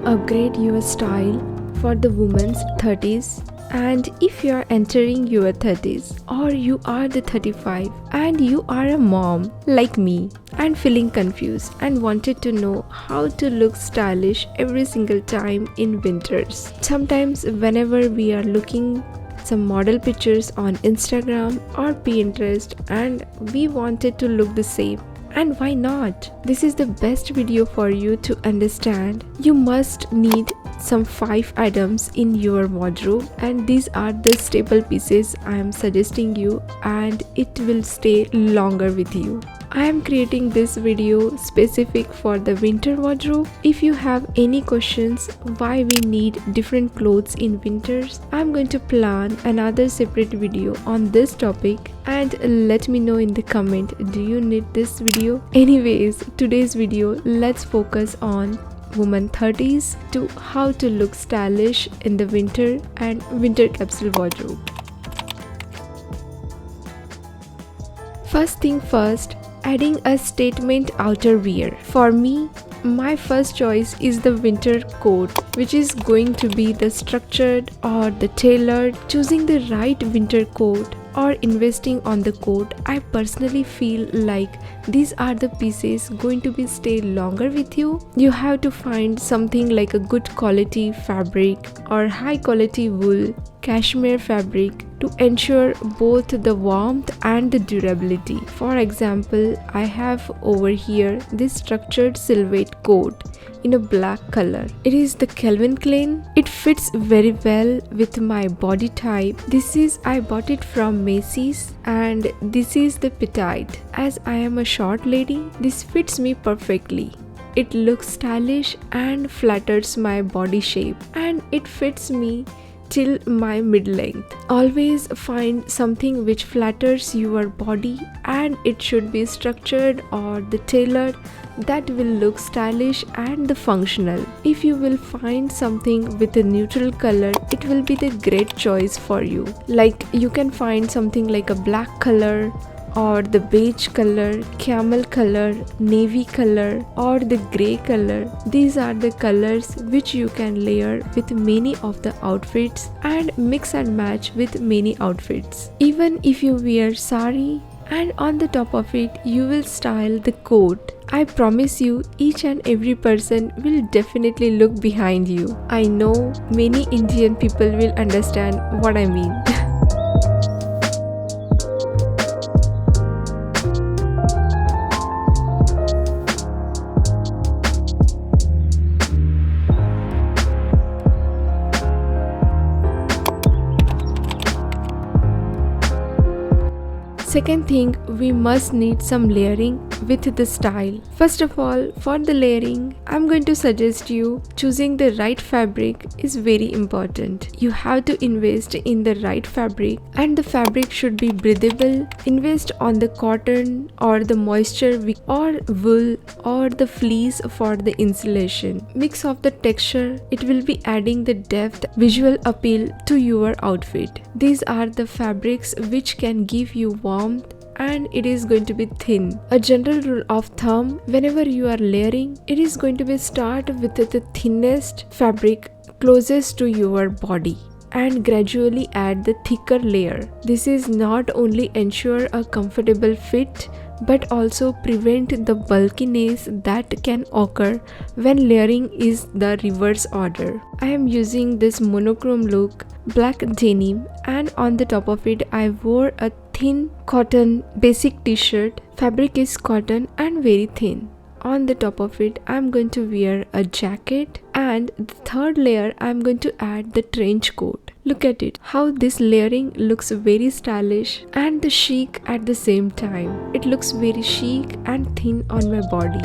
upgrade your style for the woman's 30s? And if you are entering your 30s or you are the 35 and you are a mom like me and feeling confused and wanted to know how to look stylish every single time in winters. Sometimes whenever we are looking some model pictures on Instagram or Pinterest and we wanted to look the same. And why not? This is the best video for you to understand. You must need some 5 items in your wardrobe, and these are the staple pieces I am suggesting you, and it will stay longer with you. I am creating this video specific for the winter wardrobe. If you have any questions why we need different clothes in winters, I'm going to plan another separate video on this topic, and let me know in the comment, do you need this video? Anyways, today's video, let's focus on woman 30s to how to look stylish in the winter and winter capsule wardrobe. First thing first, adding a statement outerwear. For me, my first choice is the winter coat, which is going to be the structured or the tailored. Choosing the right winter coat or investing on the coat, I personally feel like these are the pieces going to be stay longer with you. You have to find something like a good quality fabric or high quality wool, cashmere fabric to ensure both the warmth and the durability. For example, I have over here this structured silhouette coat in a black color. It is the Calvin Klein. It fits very well with my body type. I bought it from Macy's, and this is the petite. As I am a short lady, this fits me perfectly. It looks stylish and flatters my body shape, and it fits me till my mid-length. Always find something which flatters your body, and it should be structured or the tailored that will look stylish and the functional. If you will find something with a neutral color, it will be the great choice for you. Like you can find something like a black color or the beige color, camel color, navy color or the grey color. These are the colors which you can layer with many of the outfits and mix and match with many outfits. Even if you wear sari and on the top of it you will style the coat, I promise you each and every person will definitely look behind you. I know many Indian people will understand what I mean. Second thing, we must need some layering with the style. First of all, for the layering, I'm going to suggest you choosing the right fabric is very important. You have to invest in the right fabric, and the fabric should be breathable. Invest on the cotton or the moisture or wool or the fleece for the insulation. Mix of the texture, it will be adding the depth, visual appeal to your outfit. These are the fabrics which can give you warmth, and it is going to be thin. A general rule of thumb, whenever you are layering, it is going to be start with the thinnest fabric closest to your body and gradually add the thicker layer. This is not only ensure a comfortable fit but also prevent the bulkiness that can occur when layering is the reverse order. I am using this monochrome look, black denim, and on the top of it I wore a thin cotton basic t-shirt. Fabric is cotton and very thin. On the top of it I'm going to wear a jacket, and the third layer I'm going to add the trench coat. Look at it, how this layering looks very stylish and the chic at the same time. It looks very chic and thin on my body.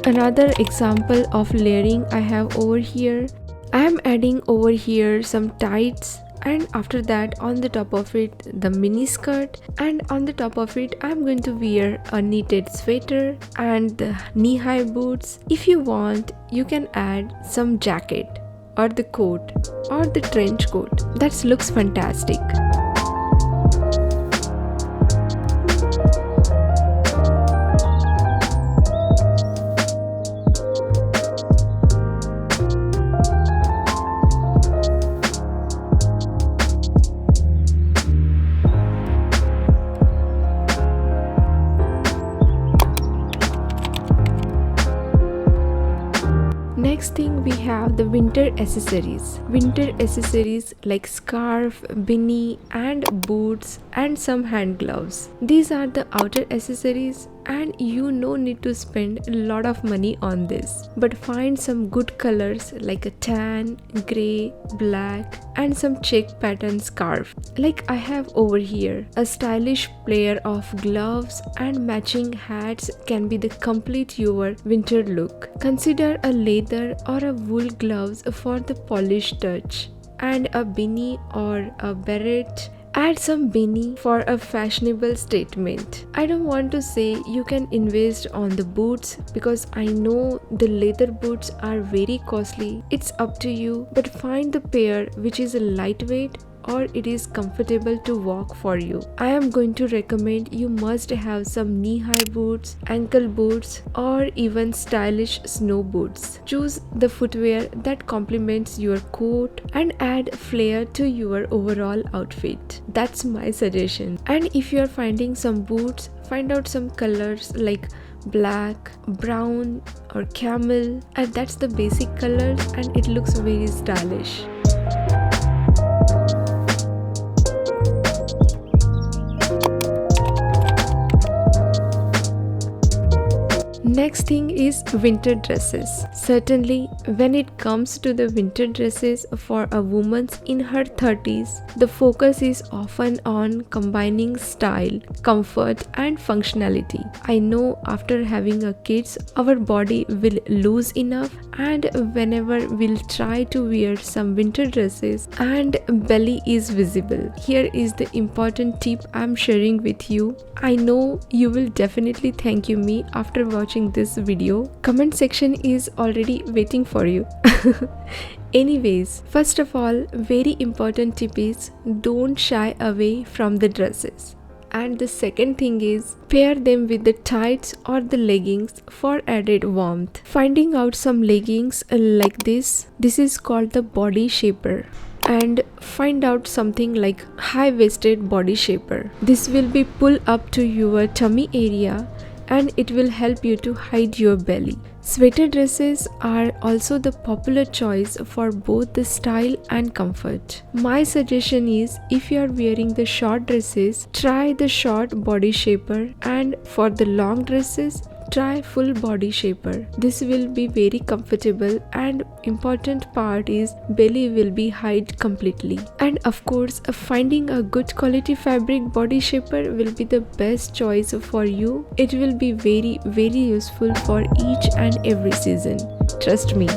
Another example of layering I have over here. I am adding over here some tights, and after that on the top of it the mini skirt, and on the top of it I'm going to wear a knitted sweater and the knee-high boots. If you want, you can add some jacket or the coat or the trench coat. That looks fantastic. Next thing we have the winter accessories. Winter accessories like scarf, beanie and boots and some hand gloves. These are the outer accessories and you no need to spend a lot of money on this. But find some good colors like a tan, grey, black and some check pattern scarf. Like I have over here. A stylish pair of gloves and matching hats can be the complete your winter look. Consider a leather or a wool gloves for the polished touch and a beanie or a beret. Add some beanie for a fashionable statement. I don't want to say you can invest on the boots because I know the leather boots are very costly. It's up to you, but find the pair which is lightweight or it is comfortable to walk for you. I am going to recommend you must have some knee-high boots, ankle boots or even stylish snow boots. Choose the footwear that complements your coat and add flair to your overall outfit. That's my suggestion. And if you are finding some boots, find out some colors like black, brown or camel, and that's the basic colors and it looks very stylish. Next thing is winter dresses. Certainly, when it comes to the winter dresses for a woman in her 30s, the focus is often on combining style, comfort and functionality. I know after having a kids, our body will lose enough and whenever we'll try to wear some winter dresses and belly is visible. Here is the important tip I'm sharing with you. I know you will definitely thank me after watching this video. Comment section is already waiting for you. Anyways, first of all, very important tip is don't shy away from the dresses. And the second thing is pair them with the tights or the leggings for added warmth. Finding out some leggings like this is called the body shaper. And find out something like high-waisted body shaper. This will be pull up to your tummy area and it will help you to hide your belly. Sweater dresses are also the popular choice for both the style and comfort. My suggestion is if you are wearing the short dresses, try the short body shaper, and for the long dresses, try full body shaper. This will be very comfortable and important part is belly will be hid completely. And of course, finding a good quality fabric body shaper will be the best choice for you. It will be very useful for each and every season. Trust me.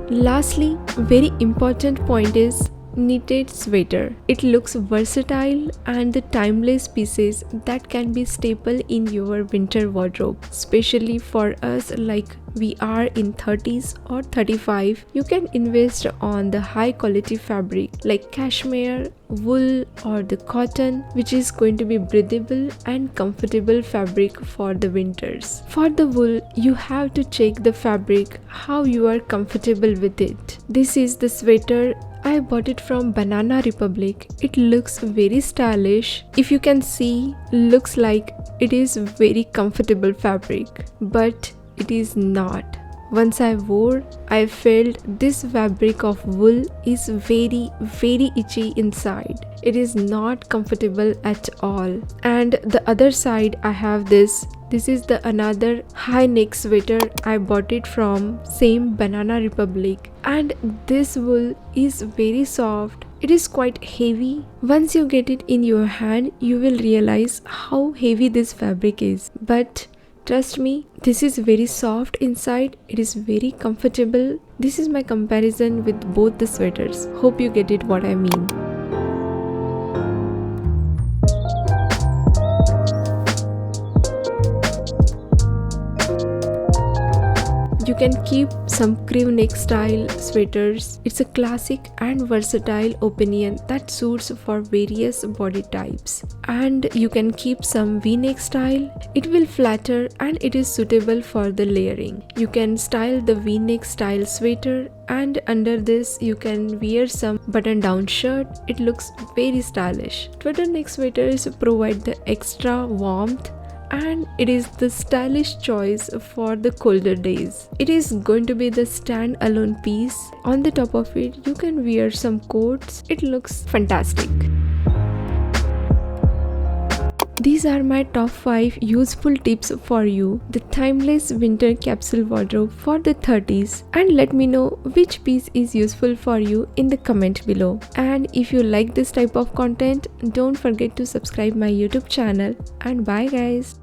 Lastly, very important point is knitted sweater. It looks versatile and the timeless pieces that can be staple in your winter wardrobe. Especially for us like we are in 30s or 35, you can invest on the high quality fabric like cashmere, wool or the cotton, which is going to be breathable and comfortable fabric for the winters. For the wool, you have to check the fabric how you are comfortable with it. This is the sweater. I bought it from Banana Republic. It looks very stylish. If you can see, looks like it is very comfortable fabric, but it is not. Once I wore, I felt this fabric of wool is very itchy inside. It is not comfortable at all. And the other side I have this. This is the another high neck sweater. I bought it from same Banana Republic. And this wool is very soft. It is quite heavy. Once you get it in your hand, you will realize how heavy this fabric is. But trust me, this is very soft inside. It is very comfortable. This is my comparison with both the sweaters. Hope you get it what I mean. You can keep some crew neck style sweaters. It's a classic and versatile opinion that suits for various body types. And you can keep some V-neck style. It will flatter and it is suitable for the layering. You can style the V-neck style sweater, and under this you can wear some button down shirt. It looks very stylish. Turtleneck sweaters provide the extra warmth and it is the stylish choice for the colder days. It is going to be the stand-alone piece. On the top of it you can wear some coats. It looks fantastic. These are my top 5 useful tips for you, the timeless winter capsule wardrobe for the 30s, and let me know which piece is useful for you in the comment below. And if you like this type of content, don't forget to subscribe my YouTube channel, and bye guys.